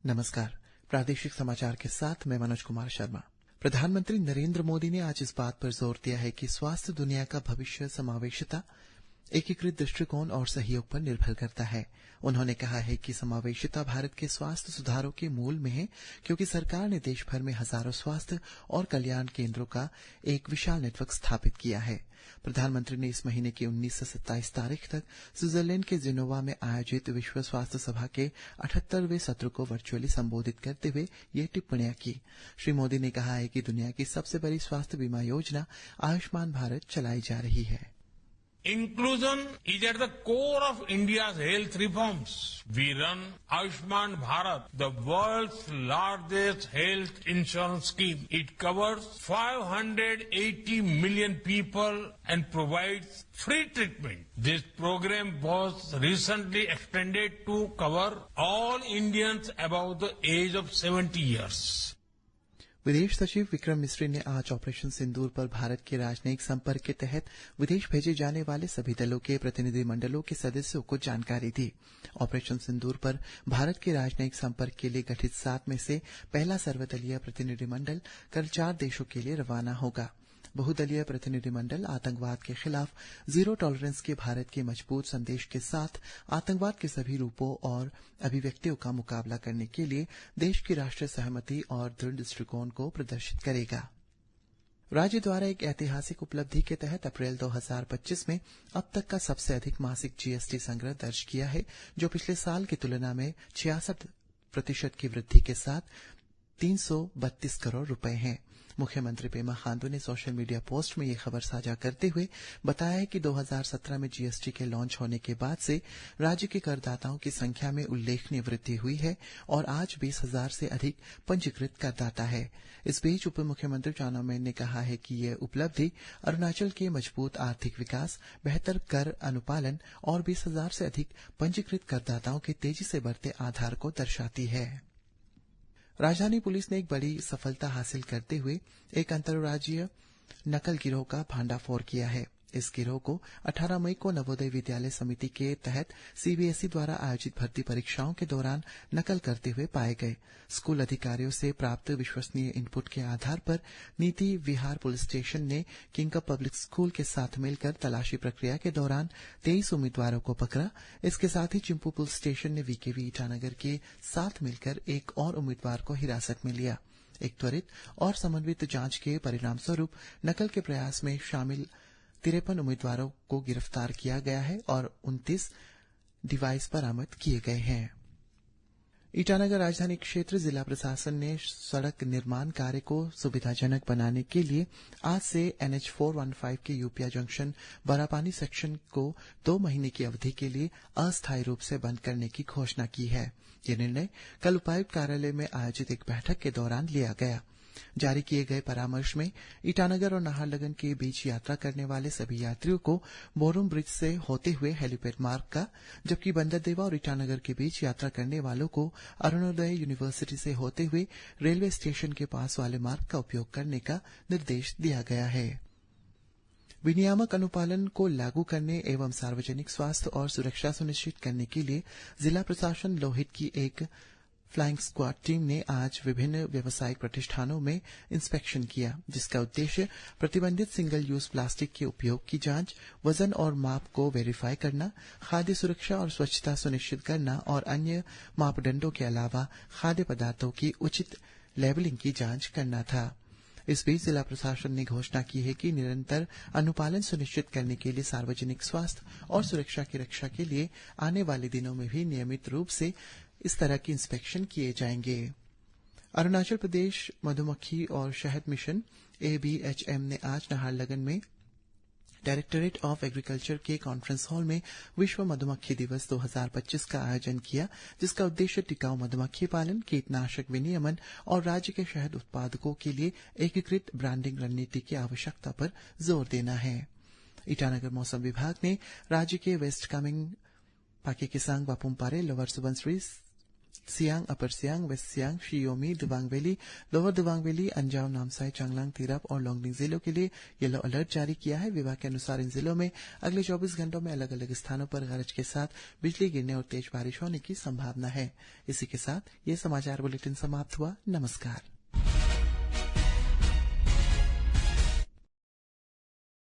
नमस्कार। प्रादेशिक समाचार के साथ मैं मनोज कुमार शर्मा। प्रधानमंत्री नरेंद्र मोदी ने आज इस बात पर जोर दिया है कि स्वास्थ्य दुनिया का भविष्य समावेशिता, एकीकृत दृष्टिकोण और सहयोग पर निर्भर करता है। उन्होंने कहा है कि समावेशिता भारत के स्वास्थ्य सुधारों के मूल में है, क्योंकि सरकार ने देश भर में हजारों स्वास्थ्य और कल्याण केंद्रों का एक विशाल नेटवर्क स्थापित किया है। प्रधानमंत्री ने इस महीने की 19 से 27 तारीख तक स्विट्जरलैंड के जिनेवा में आयोजित विश्व स्वास्थ्य सभा के 78वें सत्र को वर्चुअली संबोधित करते हुए ये टिप्पणियां की। श्री मोदी ने कहा है कि दुनिया की सबसे बड़ी स्वास्थ्य बीमा योजना आयुष्मान भारत चलाई जा रही है। Inclusion is at the core of India's health reforms. We run Ayushman Bharat, the world's largest health insurance scheme. It covers 580 million people and provides free treatment. This program was recently extended to cover all Indians above the age of 70 years. विदेश सचिव विक्रम मिस्री ने आज operation सिंदूर पर भारत के राजनयिक संपर्क के तहत विदेश भेजे जाने वाले सभी दलों के प्रतिनिधिमंडलों के सदस्यों को जानकारी दी। ऑपरेशन सिंदूर पर भारत के राजनयिक संपर्क के लिए गठित 7 में से पहला सर्वदलीय प्रतिनिधिमंडल कल 4 देशों के लिए रवाना होगा। बहुदलीय प्रतिनिधिमंडल आतंकवाद के खिलाफ जीरो टॉलरेंस के भारत के मजबूत संदेश के साथ आतंकवाद के सभी रूपों और अभिव्यक्तियों का मुकाबला करने के लिए देश की राष्ट्रीय सहमति और दृढ़ दृष्टिकोण को प्रदर्शित करेगा। राज्य द्वारा एक ऐतिहासिक उपलब्धि के तहत अप्रैल 2025 में अब तक का सबसे अधिक मासिक जीएसटी संग्रह दर्ज किया है, जो पिछले साल की तुलना में 66% की वृद्धि के साथ 332 करोड़ रुपए है। मुख्यमंत्री पेमा खांडू ने सोशल मीडिया पोस्ट में ये खबर साझा करते हुए बताया है कि 2017 में जीएसटी के लॉन्च होने के बाद से राज्य के करदाताओं की संख्या में उल्लेखनीय वृद्धि हुई है और आज 20,000 से अधिक पंजीकृत करदाता है। इस बीच उप मुख्यमंत्री चाउना मेन ने कहा है कि यह उपलब्धि अरुणाचल के मजबूत आर्थिक विकास, बेहतर कर अनुपालन और 20,000 से अधिक पंजीकृत करदाताओं के तेजी से बढ़ते आधार को दर्शाती है। राजधानी पुलिस ने एक बड़ी सफलता हासिल करते हुए एक अंतर्राज्यीय नकल गिरोह का भांडाफोड़ किया है। इस गिरोह को 18 मई को नवोदय विद्यालय समिति के तहत सीबीएसई द्वारा आयोजित भर्ती परीक्षाओं के दौरान नकल करते हुए पाए गए। स्कूल अधिकारियों से प्राप्त विश्वसनीय इनपुट के आधार पर नीति विहार पुलिस स्टेशन ने किंगकप पब्लिक स्कूल के साथ मिलकर तलाशी प्रक्रिया के दौरान 23 उम्मीदवारों को पकड़ा। इसके साथ ही चिंपू पुलिस स्टेशन ने वीकेवी ईटानगर के साथ मिलकर एक और उम्मीदवार को हिरासत में लिया। एक त्वरित और समन्वित जांच के परिणामस्वरूप नकल के प्रयास में शामिल 53 उम्मीदवारों को गिरफ्तार किया गया है और 29 डिवाइस बरामद किए गए हैं। ईटानगर राजधानी क्षेत्र जिला प्रशासन ने सड़क निर्माण कार्य को सुविधाजनक बनाने के लिए आज से NH 415 के यूपिया जंक्शन बरापानी सेक्शन को 2 महीने की अवधि के लिए अस्थायी रूप से बंद करने की घोषणा की है। यह निर्णय कल उपायुक्त कार्यालय में आयोजित एक बैठक के दौरान लिया गया। जारी किए गए परामर्श में ईटानगर और नाहरलगुन के बीच यात्रा करने वाले सभी यात्रियों को बोरुम ब्रिज से होते हुए हेलीपैड मार्ग का, जबकि बंदरदेवा और ईटानगर के बीच यात्रा करने वालों को अरुणोदय यूनिवर्सिटी से होते हुए रेलवे स्टेशन के पास वाले मार्ग का उपयोग करने का निर्देश दिया गया है। विनियामक अनुपालन को लागू करने एवं सार्वजनिक स्वास्थ्य और सुरक्षा सुनिश्चित करने के लिए जिला प्रशासन लोहित की एक फ्लाइंग स्क्वाड टीम ने आज विभिन्न व्यावसायिक प्रतिष्ठानों में इंस्पेक्शन किया, जिसका उद्देश्य प्रतिबंधित सिंगल यूज प्लास्टिक के उपयोग की जांच, वजन और माप को वेरीफाई करना, खाद्य सुरक्षा और स्वच्छता सुनिश्चित करना और अन्य मापदंडों के अलावा खाद्य पदार्थों की उचित लेबलिंग की जांच करना था। इस बीच जिला प्रशासन ने घोषणा की है कि निरंतर अनुपालन सुनिश्चित करने के लिए सार्वजनिक स्वास्थ्य और सुरक्षा की रक्षा के लिए आने वाले दिनों में भी नियमित रूप से इस तरह की इंस्पेक्शन किए जाएंगे। अरुणाचल प्रदेश मधुमक्खी और शहद मिशन ABHM ने आज नाहरलगुन में डायरेक्टरेट ऑफ एग्रीकल्चर के कॉन्फ्रेंस हॉल में विश्व मधुमक्खी दिवस 2025 का आयोजन किया, जिसका उद्देश्य टिकाऊ मधुमक्खी पालन, कीटनाशक विनियमन और राज्य के शहद उत्पादकों के लिए एकीकृत ब्रांडिंग रणनीति की आवश्यकता पर जोर देना है। ईटानगर मौसम विभाग ने राज्य के West Kameng, Pakke Kessang, Papumpare, Lower Subansiri, Siang, Upper Siang, West Siang, Shi Yomi, Dibang Valley, Lower Dibang Valley, Anjaw, Namsai, Changlang, Tirap और लोंगडिंग जिलों के लिए येलो अलर्ट जारी किया है। विभाग के अनुसार इन जिलों में अगले 24 घंटों में अलग अलग स्थानों पर गरज के साथ बिजली गिरने और तेज बारिश होने की संभावना है। इसी के साथ ये समाचार बुलेटिन समाप्त हुआ। नमस्कार।